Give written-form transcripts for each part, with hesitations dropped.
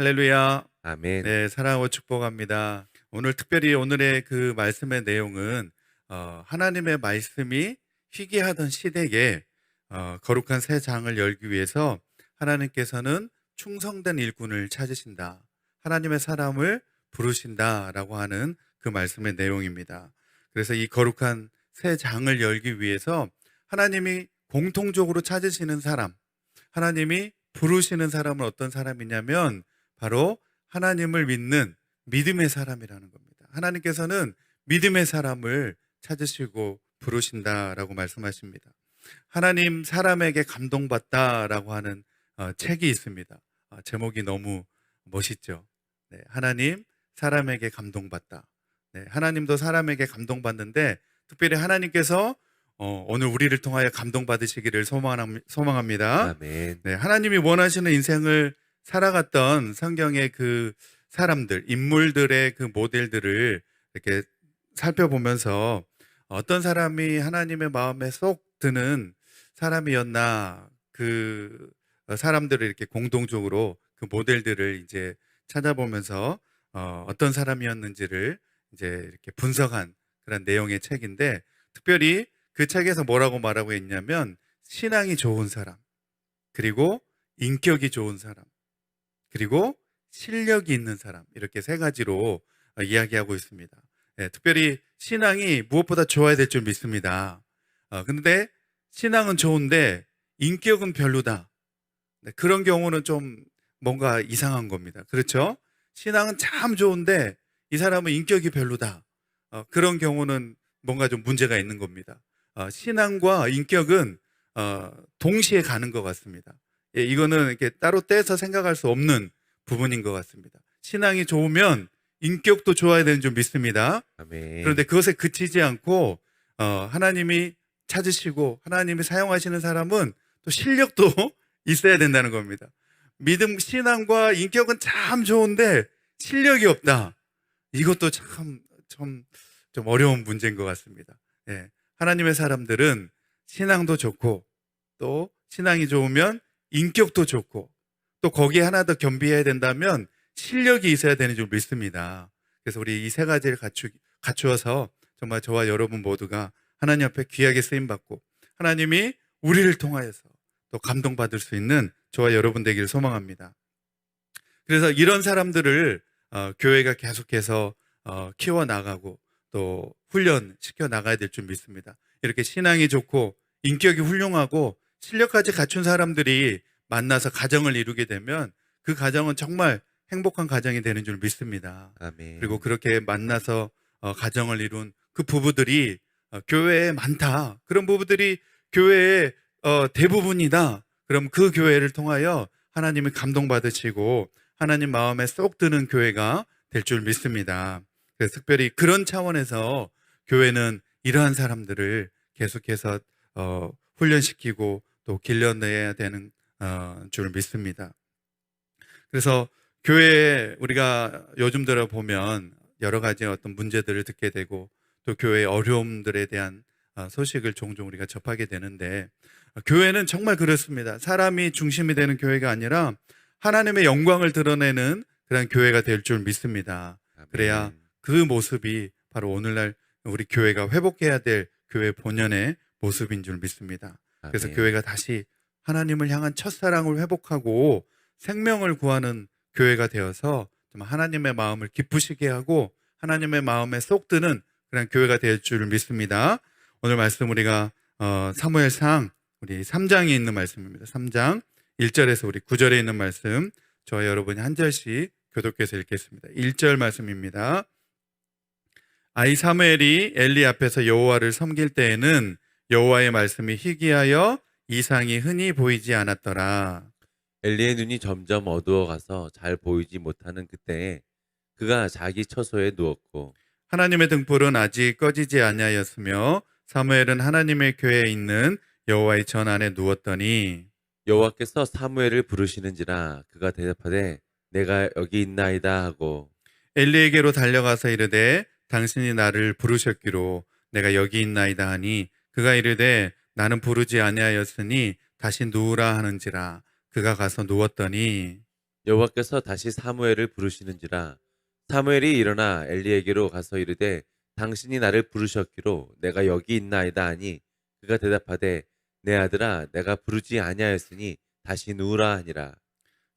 할렐루야. 아멘. 네, 사랑하고 축복합니다. 오늘 특별히 오늘의 그 말씀의 내용은 하나님의 말씀이 희귀하던 시대에 거룩한 새 장을 열기 위해서 하나님께서는 충성된 일꾼을 찾으신다. 하나님의 사람을 부르신다라고 하는 그 말씀의 내용입니다. 그래서 이 거룩한 새 장을 열기 위해서 하나님이 공통적으로 찾으시는 사람, 하나님이 부르시는 사람은 어떤 사람이냐면 바로 하나님을 믿는 믿음의 사람이라는 겁니다. 하나님께서는 믿음의 사람을 찾으시고 부르신다라고 말씀하십니다. 하나님 사람에게 감동받다라고 하는 책이 있습니다. 제목이 너무 멋있죠. 네, 하나님 사람에게 감동받다. 네, 하나님도 사람에게 감동받는데 특별히 하나님께서 오늘 우리를 통하여 감동받으시기를 소망합니다. 아멘. 네, 하나님이 원하시는 인생을 살아갔던 성경의 그 사람들, 인물들의 그 모델들을 이렇게 살펴보면서 어떤 사람이 하나님의 마음에 쏙 드는 사람이었나, 그 사람들을 이렇게 공동적으로 그 모델들을 이제 찾아보면서 어떤 사람이었는지를 이제 이렇게 분석한 그런 내용의 책인데, 특별히 그 책에서 뭐라고 말하고 있냐면 신앙이 좋은 사람, 그리고 인격이 좋은 사람, 그리고 실력이 있는 사람, 이렇게 세 가지로 이야기하고 있습니다. 예, 특별히 신앙이 무엇보다 좋아야 될 줄 믿습니다. 근데 신앙은 좋은데 인격은 별로다. 네, 그런 경우는 좀 뭔가 이상한 겁니다. 그렇죠? 신앙은 참 좋은데 이 사람은 인격이 별로다. 그런 경우는 뭔가 좀 문제가 있는 겁니다. 신앙과 인격은 동시에 가는 것 같습니다. 예, 이거는 이렇게 따로 떼서 생각할 수 없는 부분인 것 같습니다. 신앙이 좋으면 인격도 좋아야 되는 줄 믿습니다. 그런데 아멘. 그것에 그치지 않고 하나님이 찾으시고 하나님이 사용하시는 사람은 또 실력도 있어야 된다는 겁니다. 믿음, 신앙과 인격은 참 좋은데 실력이 없다. 이것도 좀 어려운 문제인 것 같습니다. 예, 하나님의 사람들은 신앙도 좋고 또 신앙이 좋으면 인격도 좋고 또 거기에 하나 더 겸비해야 된다면 실력이 있어야 되는 줄 믿습니다. 그래서 우리 이 세 가지를 갖추어서 정말 저와 여러분 모두가 하나님 앞에 귀하게 쓰임받고 하나님이 우리를 통하여서 또 감동받을 수 있는 저와 여러분 되기를 소망합니다. 그래서 이런 사람들을 교회가 계속해서 키워나가고 또 훈련시켜 나가야 될 줄 믿습니다. 이렇게 신앙이 좋고 인격이 훌륭하고 실력까지 갖춘 사람들이 만나서 가정을 이루게 되면 그 가정은 정말 행복한 가정이 되는 줄 믿습니다. 그리고 아멘. 그렇게 만나서 가정을 이룬 그 부부들이 교회에 많다. 그런 부부들이 교회의 대부분이다. 그럼 그 교회를 통하여 하나님이 감동받으시고 하나님 마음에 쏙 드는 교회가 될 줄 믿습니다. 그래서 특별히 그런 차원에서 교회는 이러한 사람들을 계속해서 훈련시키고 또 길러내야 되는 줄 믿습니다. 그래서 교회에 우리가 요즘 들어 보면 여러 가지 어떤 문제들을 듣게 되고 또 교회의 어려움들에 대한 소식을 종종 우리가 접하게 되는데 교회는 정말 그렇습니다. 사람이 중심이 되는 교회가 아니라 하나님의 영광을 드러내는 그런 교회가 될 줄 믿습니다. 그래야 아멘. 그 모습이 바로 오늘날 우리 교회가 회복해야 될 교회 본연의 모습인 줄 믿습니다. 그래서 아멘. 교회가 다시 하나님을 향한 첫사랑을 회복하고 생명을 구하는 교회가 되어서 좀 하나님의 마음을 기쁘시게 하고 하나님의 마음에 쏙 드는 그런 교회가 될 줄 믿습니다. 오늘 말씀 우리가 사무엘상 우리 3장에 있는 말씀입니다. 3장 1절에서 우리 9절에 있는 말씀 저와 여러분이 한 절씩 교독해서 읽겠습니다. 1절 말씀입니다. 아이 사무엘이 엘리 앞에서 여호와를 섬길 때에는 여호와의 말씀이 희귀하여 이상이 흔히 보이지 않았더라. 엘리의 눈이 점점 어두워 가서 잘 보이지 못하는 그때에 그가 자기 처소에 누웠고 하나님의 등불은 아직 꺼지지 아니하였으며 사무엘은 하나님의 궤에 있는 여호와의 전 안에 누웠더니 여호와께서 사무엘을 부르시는지라 그가 대답하되 내가 여기 있나이다 하고 엘리에게로 달려가서 이르되 당신이 나를 부르셨기로 내가 여기 있나이다 하니 그가 이르되 나는 부르지 아니하였으니 다시 누우라 하는지라 그가 가서 누웠더니 여호와께서 다시 사무엘을 부르시는지라 사무엘이 일어나 엘리에게로 가서 이르되 당신이 나를 부르셨기로 내가 여기 있나이다 하니 그가 대답하되 내 아들아 내가 부르지 아니하였으니 다시 누우라 하니라.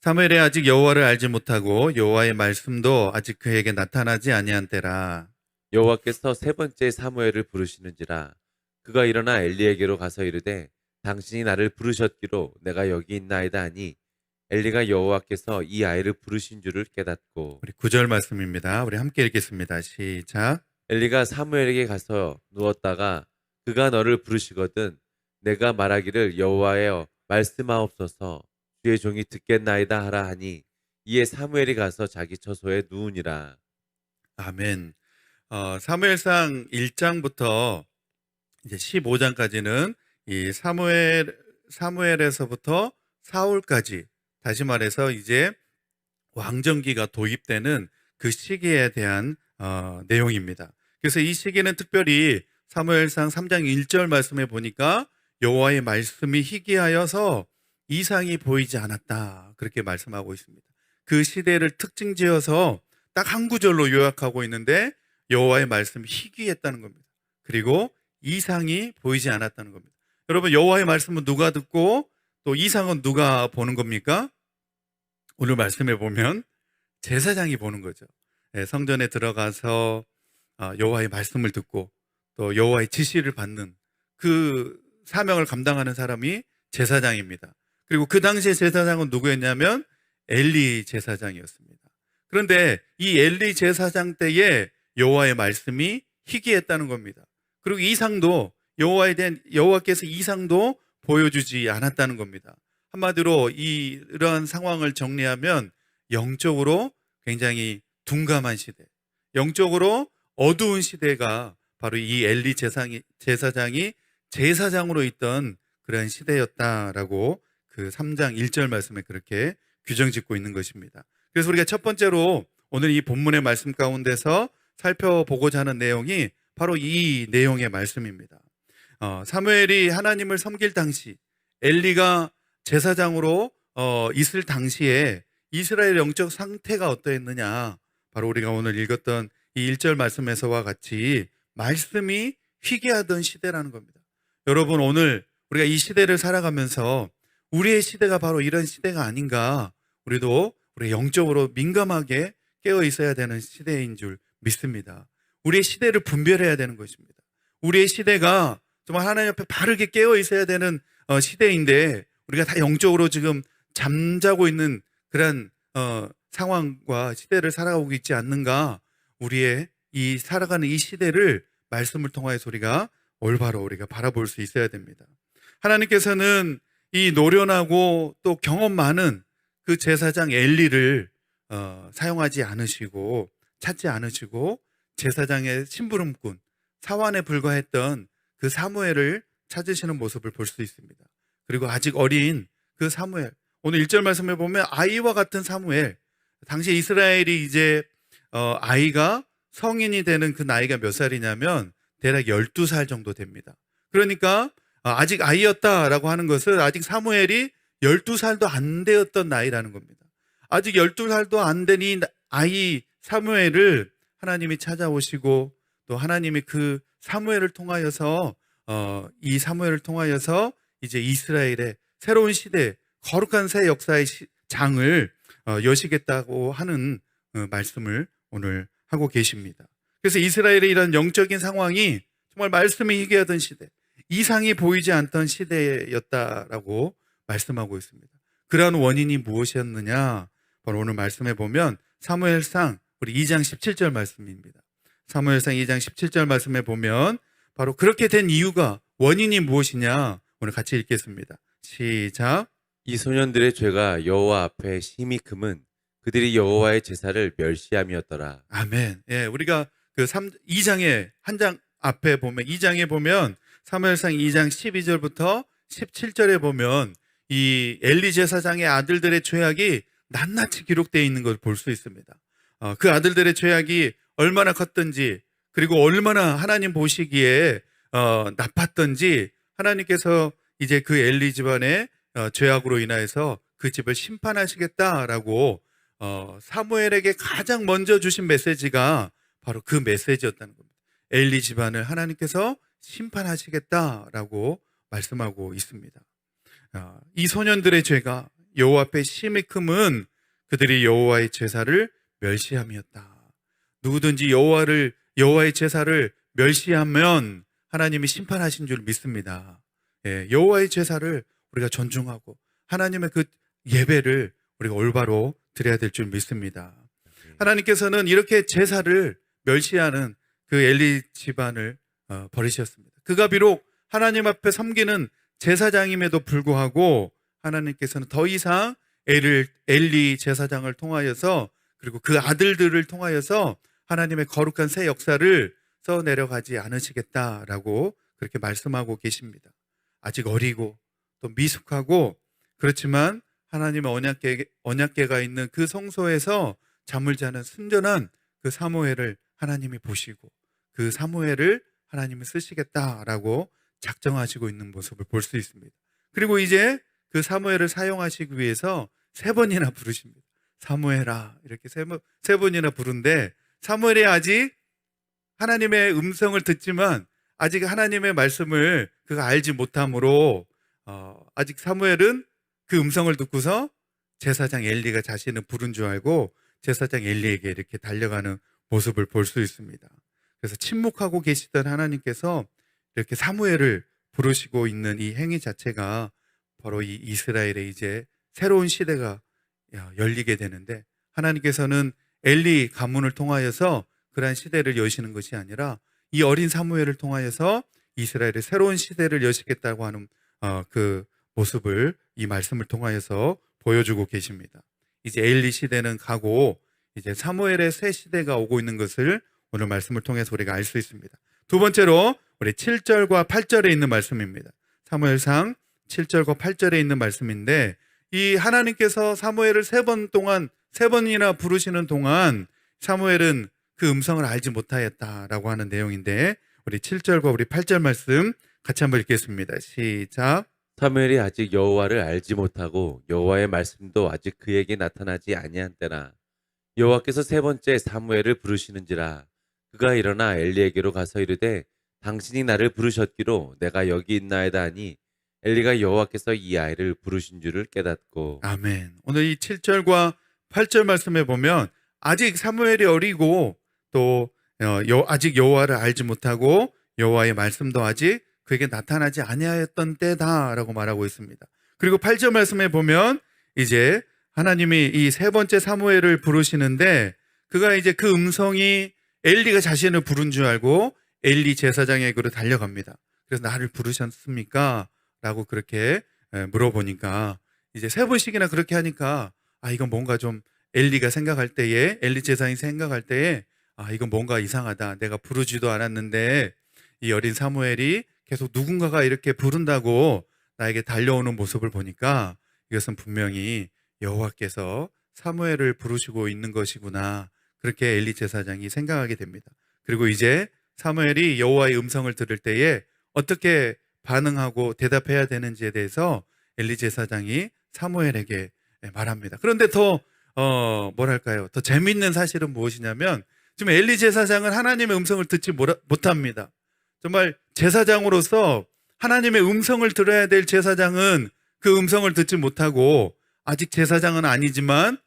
사무엘이 아직 여호와를 알지 못하고 여호와의 말씀도 아직 그에게 나타나지 아니한 때라. 여호와께서 세 번째 사무엘을 부르시는지라 그가 일어나 엘리에게로 가서 이르되 당신이 나를 부르셨기로 내가 여기 있나이다 하니 엘리가 여호와께서 이 아이를 부르신 줄을 깨닫고 우리 9절 말씀입니다. 우리 함께 읽겠습니다. 시작. 엘리가 사무엘에게 가서 누웠다가 그가 너를 부르시거든 내가 말하기를 여호와여 말씀하옵소서 주의 종이 듣겠나이다 하라 하니 이에 사무엘이 가서 자기 처소에 누우니라. 아멘. 사무엘상 1장부터 이제 15장까지는 이 사무엘에서부터 사울까지, 다시 말해서 이제 왕정기가 도입되는 그 시기에 대한 내용입니다. 그래서 이 시기는 특별히 사무엘상 3장 1절 말씀에 보니까 여호와의 말씀이 희귀하여서 이상이 보이지 않았다, 그렇게 말씀하고 있습니다. 그 시대를 특징지어서 딱 한 구절로 요약하고 있는데 여호와의 말씀이 희귀했다는 겁니다. 그리고 이상이 보이지 않았다는 겁니다. 여러분, 여호와의 말씀은 누가 듣고 또 이상은 누가 보는 겁니까? 오늘 말씀에 보면 제사장이 보는 거죠. 성전에 들어가서 여호와의 말씀을 듣고 또 여호와의 지시를 받는 그 사명을 감당하는 사람이 제사장입니다. 그리고 그 당시에 제사장은 누구였냐면 엘리 제사장이었습니다. 그런데 이 엘리 제사장 때에 여호와의 말씀이 희귀했다는 겁니다. 그리고 이상도 여호와께서 이상도 보여주지 않았다는 겁니다. 한마디로 이런 상황을 정리하면 영적으로 굉장히 둔감한 시대, 영적으로 어두운 시대가 바로 이 엘리 제사장이 제사장으로 있던 그런 시대였다라고 그 3장 1절 말씀에 그렇게 규정짓고 있는 것입니다. 그래서 우리가 첫 번째로 오늘 이 본문의 말씀 가운데서 살펴보고자 하는 내용이 바로 이 내용의 말씀입니다. 사무엘이 하나님을 섬길 당시, 엘리가 제사장으로 있을 당시에 이스라엘 영적 상태가 어떠했느냐, 바로 우리가 오늘 읽었던 이 1절 말씀에서와 같이 말씀이 희귀하던 시대라는 겁니다. 여러분, 오늘 우리가 이 시대를 살아가면서 우리의 시대가 바로 이런 시대가 아닌가, 우리가 영적으로 민감하게 깨어 있어야 되는 시대인 줄 믿습니다. 우리의 시대를 분별해야 되는 것입니다. 우리의 시대가 정말 하나님 앞에 바르게 깨어 있어야 되는 시대인데 우리가 다 영적으로 지금 잠자고 있는 그런 상황과 시대를 살아가고 있지 않는가, 우리의 이 살아가는 이 시대를 말씀을 통하여서 우리가 올바로 우리가 바라볼 수 있어야 됩니다. 하나님께서는 이 노련하고 또 경험 많은 그 제사장 엘리를 사용하지 않으시고 찾지 않으시고 제사장의 심부름꾼, 사환에 불과했던 그 사무엘을 찾으시는 모습을 볼 수 있습니다. 그리고 아직 어린 그 사무엘, 오늘 1절 말씀에 보면 아이와 같은 사무엘, 당시 이스라엘이 이제 아이가 성인이 되는 그 나이가 몇 살이냐면 대략 12살 정도 됩니다. 그러니까 아직 아이였다라고 하는 것은 아직 사무엘이 12살도 안 되었던 나이라는 겁니다. 아직 12살도 안 된 이 아이 사무엘을 하나님이 찾아오시고 또 하나님이 그 사무엘을 통하여서 이 사무엘을 통하여서 이제 이스라엘의 새로운 시대, 거룩한 새 역사의 장을 여시겠다고 하는 말씀을 오늘 하고 계십니다. 그래서 이스라엘의 이런 영적인 상황이 정말 말씀이 희귀하던 시대, 이상이 보이지 않던 시대였다라고 말씀하고 있습니다. 그러한 원인이 무엇이었느냐? 바로 오늘 말씀해 보면 사무엘상 우리 2장 17절 말씀입니다. 사무엘상 2장 17절 말씀에 보면 바로 그렇게 된 이유가, 원인이 무엇이냐? 오늘 같이 읽겠습니다. 시작. 이 소년들의 죄가 여호와 앞에 심히 금은 그들이 여호와의 제사를 멸시함이었더라. 아멘. 예, 우리가 그 2장에 한 장 앞에 보면 2장에 보면 사무엘상 2장 12절부터 17절에 보면 이 엘리 제사장의 아들들의 죄악이 낱낱이 기록되어 있는 것을 볼 수 있습니다. 그 아들들의 죄악이 얼마나 컸던지, 그리고 얼마나 하나님 보시기에 나빴던지, 하나님께서 이제 그 엘리 집안의 죄악으로 인하여서 그 집을 심판하시겠다라고 사무엘에게 가장 먼저 주신 메시지가 바로 그 메시지였다는 겁니다. 엘리 집안을 하나님께서 심판하시겠다라고 말씀하고 있습니다. 이 소년들의 죄가 여호와 앞에 심히 크면 그들이 여호와의 제사를 멸시함이었다. 누구든지 여호와의 제사를 멸시하면 하나님이 심판하신 줄 믿습니다. 예, 여호와의 제사를 우리가 존중하고 하나님의 그 예배를 우리가 올바로 드려야 될 줄 믿습니다. 하나님께서는 이렇게 제사를 멸시하는 그 엘리 집안을 버리셨습니다. 그가 비록 하나님 앞에 섬기는 제사장임에도 불구하고 하나님께서는 더 이상 엘리 제사장을 통하여서 그리고 그 아들들을 통하여서 하나님의 거룩한 새 역사를 써내려가지 않으시겠다라고 그렇게 말씀하고 계십니다. 아직 어리고 또 미숙하고 그렇지만 하나님의 언약궤가 있는 그 성소에서 잠을 자는 순전한 그 사무엘을 하나님이 보시고 그 사무엘을 하나님이 쓰시겠다라고 작정하시고 있는 모습을 볼 수 있습니다. 그리고 이제 그 사무엘을 사용하시기 위해서 3번이나 부르십니다. 사무엘아 이렇게 세 번이나 부른데 사무엘이 아직 하나님의 음성을 듣지만 아직 하나님의 말씀을 그가 알지 못하므로 아직 사무엘은 그 음성을 듣고서 제사장 엘리가 자신을 부른 줄 알고 제사장 엘리에게 이렇게 달려가는 모습을 볼 수 있습니다. 그래서 침묵하고 계시던 하나님께서 이렇게 사무엘을 부르시고 있는 이 행위 자체가 바로 이 이스라엘의 이제 새로운 시대가 열리게 되는데 하나님께서는 엘리 가문을 통하여서 그러한 시대를 여시는 것이 아니라 이 어린 사무엘을 통하여서 이스라엘의 새로운 시대를 여시겠다고 하는 그 모습을 이 말씀을 통하여서 보여주고 계십니다. 이제 엘리 시대는 가고 이제 사무엘의 새 시대가 오고 있는 것을 오늘 말씀을 통해서 우리가 알 수 있습니다. 두 번째로 우리 7절과 8절에 있는 말씀입니다. 사무엘상 7절과 8절에 있는 말씀인데 이 하나님께서 사무엘을 3번이나 부르시는 동안 사무엘은 그 음성을 알지 못하였다라고 하는 내용인데 우리 7절과 우리 8절 말씀 같이 한번 읽겠습니다. 시작. 사무엘이 아직 여호와를 알지 못하고 여호와의 말씀도 아직 그에게 나타나지 아니한 때라. 여호와께서 3번째 사무엘을 부르시는지라. 그가 일어나 엘리에게로 가서 이르되 당신이 나를 부르셨기로 내가 여기 있나이다 하니 엘리가 여호와께서 이 아이를 부르신 줄을 깨닫고. 아멘. 오늘 이 7절과 8절 말씀에 보면 아직 사무엘이 어리고 또 아직 여호와를 알지 못하고 여호와의 말씀도 아직 그에게 나타나지 아니하였던 때다라고 말하고 있습니다. 그리고 8절 말씀에 보면 이제 하나님이 이 3번째 사무엘을 부르시는데 그가 이제 그 음성이 엘리가 자신을 부른 줄 알고 엘리 제사장에게로 달려갑니다. 그래서 나를 부르셨습니까? 라고 그렇게 물어보니까 이제 3번씩이나 그렇게 하니까 이건 뭔가 좀 엘리가 생각할 때에 엘리 제사장이 생각할 때에 이건 뭔가 이상하다. 내가 부르지도 않았는데 이 어린 사무엘이 계속 누군가가 이렇게 부른다고 나에게 달려오는 모습을 보니까 이것은 분명히 여호와께서 사무엘을 부르시고 있는 것이구나. 그렇게 엘리 제사장이 생각하게 됩니다. 그리고 이제 사무엘이 여호와의 음성을 들을 때에 어떻게 반응하고 대답해야 되는지에 대해서 엘리 제사장이 사무엘에게 말합니다. 그런데 더 재미있는 사실은 무엇이냐면 지금 엘리 제사장은 하나님의 음성을 듣지 못합니다. 정말 제사장으로서 하나님의 음성을 들어야 될 제사장은 그 음성을 듣지 못하고 아직 제사장은 아니지만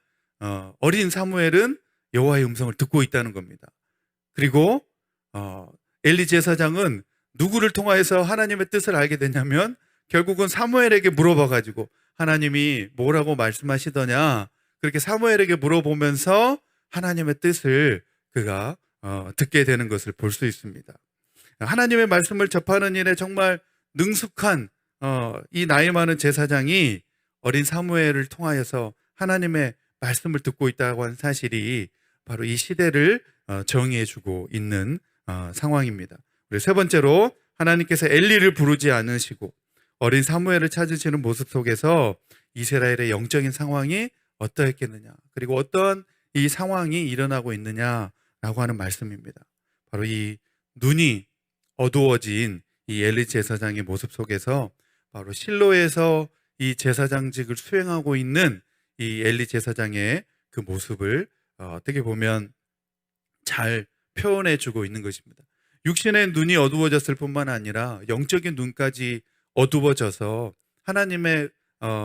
어린 사무엘은 여호와의 음성을 듣고 있다는 겁니다. 그리고 엘리 제사장은 누구를 통하여서 하나님의 뜻을 알게 됐냐면 결국은 사무엘에게 물어봐가지고 하나님이 뭐라고 말씀하시더냐 그렇게 사무엘에게 물어보면서 하나님의 뜻을 그가 듣게 되는 것을 볼 수 있습니다. 하나님의 말씀을 접하는 일에 정말 능숙한 이 나이 많은 제사장이 어린 사무엘을 통하여서 하나님의 말씀을 듣고 있다고 하는 사실이 바로 이 시대를 정의해주고 있는 상황입니다. 그리고 3번째로 하나님께서 엘리를 부르지 않으시고 어린 사무엘을 찾으시는 모습 속에서 이스라엘의 영적인 상황이 어떠했겠느냐 그리고 어떠한 이 상황이 일어나고 있느냐라고 하는 말씀입니다. 바로 이 눈이 어두워진 이 엘리 제사장의 모습 속에서 바로 실로에서 이 제사장직을 수행하고 있는 이 엘리 제사장의 그 모습을 어떻게 보면 잘 표현해 주고 있는 것입니다. 육신의 눈이 어두워졌을 뿐만 아니라 영적인 눈까지 어두워져서 하나님의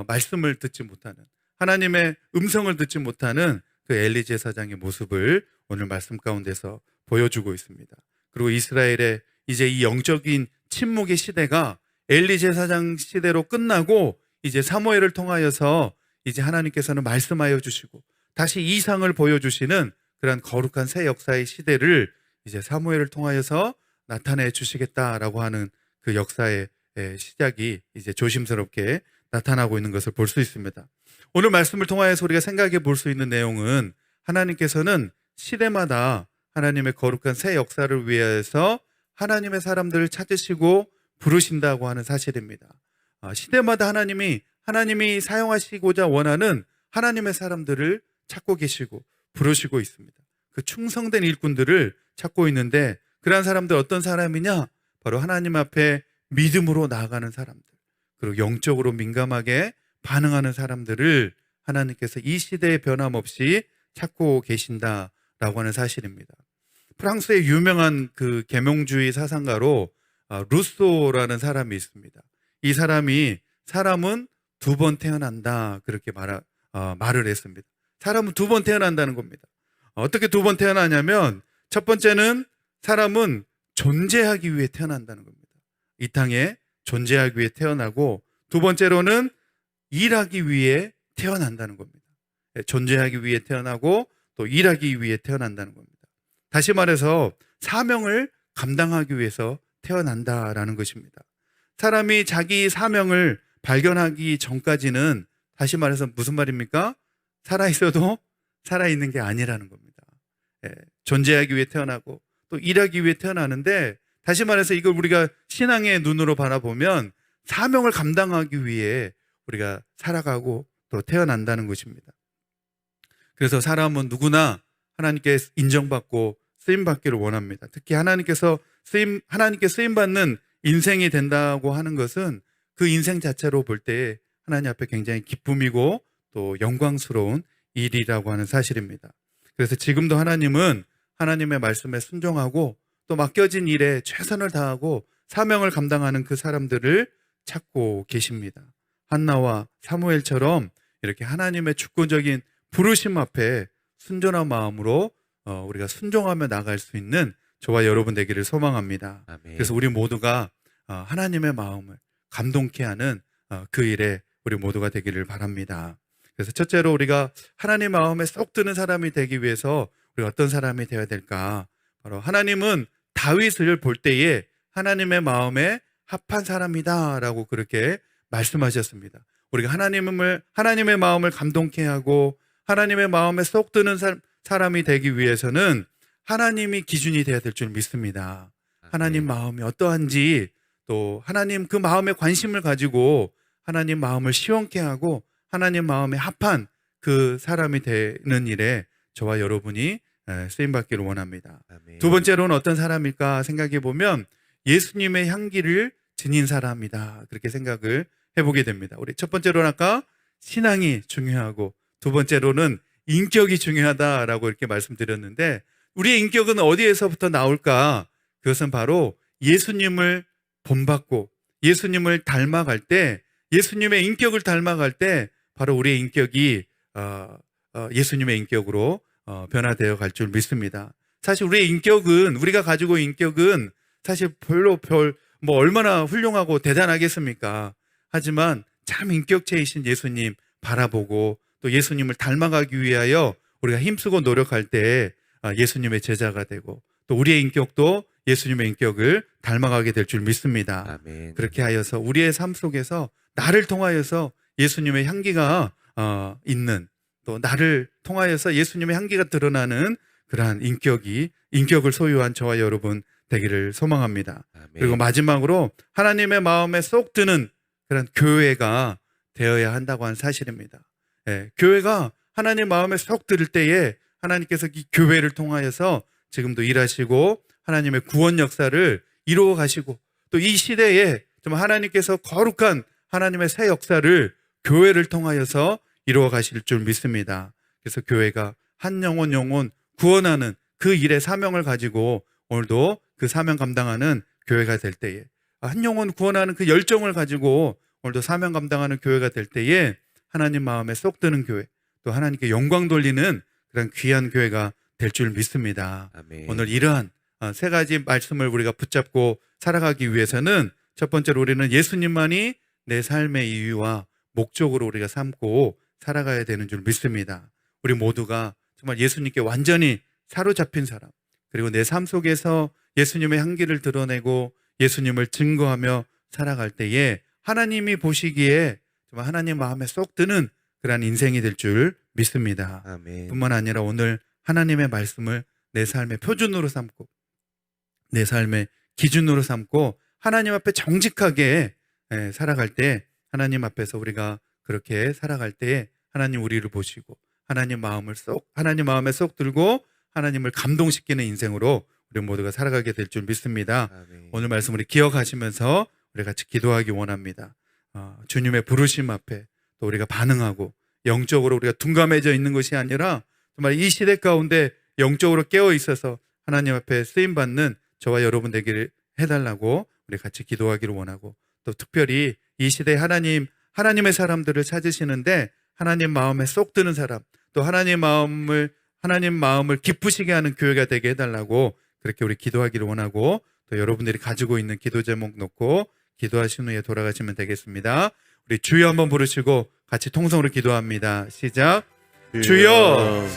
말씀을 듣지 못하는, 하나님의 음성을 듣지 못하는 그 엘리 제사장의 모습을 오늘 말씀 가운데서 보여주고 있습니다. 그리고 이스라엘의 이제 이 영적인 침묵의 시대가 엘리 제사장 시대로 끝나고 이제 사무엘을 통하여서 이제 하나님께서는 말씀하여 주시고 다시 이상을 보여주시는 그런 거룩한 새 역사의 시대를 이제 사무엘을 통하여서 나타내 주시겠다라고 하는 그 역사의 시작이 이제 조심스럽게 나타나고 있는 것을 볼 수 있습니다. 오늘 말씀을 통하여서 우리가 생각해 볼 수 있는 내용은 하나님께서는 시대마다 하나님의 거룩한 새 역사를 위해서 하나님의 사람들을 찾으시고 부르신다고 하는 사실입니다. 시대마다 하나님이 사용하시고자 원하는 하나님의 사람들을 찾고 계시고 부르시고 있습니다. 그 충성된 일꾼들을 찾고 있는데 그러한 사람들 어떤 사람이냐? 바로 하나님 앞에 믿음으로 나아가는 사람들, 그리고 영적으로 민감하게 반응하는 사람들을 하나님께서 이 시대에 변함없이 찾고 계신다라고 하는 사실입니다. 프랑스의 유명한 그 계몽주의 사상가로 루소라는 사람이 있습니다. 이 사람이 사람은 두 번 태어난다 그렇게 말을 했습니다. 사람은 두 번 태어난다는 겁니다. 어떻게 두 번 태어나냐면 첫 번째는 사람은 존재하기 위해 태어난다는 겁니다. 이 땅에 존재하기 위해 태어나고 두 번째로는 일하기 위해 태어난다는 겁니다. 존재하기 위해 태어나고 또 일하기 위해 태어난다는 겁니다. 다시 말해서 사명을 감당하기 위해서 태어난다라는 것입니다. 사람이 자기 사명을 발견하기 전까지는 다시 말해서 무슨 말입니까? 살아있어도 살아있는 게 아니라는 겁니다. 존재하기 위해 태어나고 또 일하기 위해 태어나는데 다시 말해서 이걸 우리가 신앙의 눈으로 바라보면 사명을 감당하기 위해 우리가 살아가고 또 태어난다는 것입니다. 그래서 사람은 누구나 하나님께 인정받고 쓰임받기를 원합니다. 특히 하나님께 쓰임받는 인생이 된다고 하는 것은 그 인생 자체로 볼 때 하나님 앞에 굉장히 기쁨이고 또 영광스러운 일이라고 하는 사실입니다. 그래서 지금도 하나님은 하나님의 말씀에 순종하고 또 맡겨진 일에 최선을 다하고 사명을 감당하는 그 사람들을 찾고 계십니다. 한나와 사무엘처럼 이렇게 하나님의 주권적인 부르심 앞에 순전한 마음으로 우리가 순종하며 나갈 수 있는 저와 여러분 되기를 소망합니다. 아멘. 그래서 우리 모두가 하나님의 마음을 감동케 하는 그 일에 우리 모두가 되기를 바랍니다. 그래서 첫째로 우리가 하나님 마음에 쏙 드는 사람이 되기 위해서 우리가 어떤 사람이 되어야 될까? 바로 하나님은 다윗을 볼 때에 하나님의 마음에 합한 사람이다라고 그렇게 말씀하셨습니다. 우리가 하나님의 마음을 감동케 하고 하나님의 마음에 쏙 드는 사람이 되기 위해서는 하나님이 기준이 되어야 될 줄 믿습니다. 하나님 마음이 어떠한지 또 하나님 그 마음에 관심을 가지고 하나님 마음을 시원케 하고 하나님 마음에 합한 그 사람이 되는 일에 저와 여러분이 쓰임받기를 원합니다. 아멘. 두 번째로는 어떤 사람일까 생각해 보면 예수님의 향기를 지닌 사람이다 그렇게 생각을 해보게 됩니다. 우리 첫 번째로는 아까 신앙이 중요하고 두 번째로는 인격이 중요하다라고 이렇게 말씀드렸는데 우리의 인격은 어디에서부터 나올까? 그것은 바로 예수님을 본받고 예수님을 닮아갈 때 예수님의 인격을 닮아갈 때 바로 우리의 인격이 예수님의 인격으로 변화되어 갈 줄 믿습니다. 사실 우리가 가지고 인격은 사실 뭐 얼마나 훌륭하고 대단하겠습니까? 하지만 참 인격체이신 예수님 바라보고 또 예수님을 닮아가기 위하여 우리가 힘쓰고 노력할 때 예수님의 제자가 되고 또 우리의 인격도 예수님의 인격을 닮아가게 될 줄 믿습니다. 아멘. 그렇게 하여서 우리의 삶 속에서 나를 통하여서 예수님의 향기가 있는 또 나를 통하여서 예수님의 향기가 드러나는 그러한 인격을 소유한 저와 여러분 되기를 소망합니다. 아멘. 그리고 마지막으로 하나님의 마음에 쏙 드는 그런 교회가 되어야 한다고 하는 사실입니다. 교회가 하나님 마음에 쏙 들 때에 하나님께서 이 교회를 통하여서 지금도 일하시고 하나님의 구원 역사를 이루어 가시고 또 이 시대에 좀 하나님께서 거룩한 하나님의 새 역사를 교회를 통하여서 이루어 가실 줄 믿습니다. 그래서 교회가 한 영혼 구원하는 그 일의 사명을 가지고 오늘도 그 사명 감당하는 교회가 될 때에, 한 영혼 구원하는 그 열정을 가지고 오늘도 사명 감당하는 교회가 될 때에 하나님 마음에 쏙 드는 교회, 또 하나님께 영광 돌리는 그런 귀한 교회가 될 줄 믿습니다. 아멘. 오늘 이러한 세 가지 말씀을 우리가 붙잡고 살아가기 위해서는 첫 번째로 우리는 예수님만이 내 삶의 이유와 목적으로 우리가 삼고 살아가야 되는 줄 믿습니다. 우리 모두가 정말 예수님께 완전히 사로잡힌 사람, 그리고 내 삶 속에서 예수님의 향기를 드러내고 예수님을 증거하며 살아갈 때에 하나님이 보시기에 정말 하나님 마음에 쏙 드는 그러한 인생이 될 줄 믿습니다. 아멘. 뿐만 아니라 오늘 하나님의 말씀을 내 삶의 표준으로 삼고 내 삶의 기준으로 삼고 하나님 앞에 정직하게 살아갈 때, 하나님 앞에서 우리가 그렇게 살아갈 때 하나님 우리를 보시고 하나님 마음에 쏙 들고 하나님을 감동시키는 인생으로 우리 모두가 살아가게 될 줄 믿습니다. 아멘. 오늘 말씀 우리 기억하시면서 우리 같이 기도하기 원합니다. 주님의 부르심 앞에 또 우리가 반응하고 영적으로 우리가 둔감해져 있는 것이 아니라 정말 이 시대 가운데 영적으로 깨어 있어서 하나님 앞에 쓰임 받는 저와 여러분 되기를 해달라고 우리 같이 기도하기를 원하고, 또 특별히 이 시대에 하나님의 사람들을 찾으시는데 하나님 마음에 쏙 드는 사람, 또 하나님 마음을 기쁘시게 하는 교회가 되게 해달라고 그렇게 우리 기도하기를 원하고, 또 여러분들이 가지고 있는 기도 제목 놓고 기도하신 후에 돌아가시면 되겠습니다. 우리 주여 한번 부르시고 같이 통성으로 기도합니다. 시작. 주여.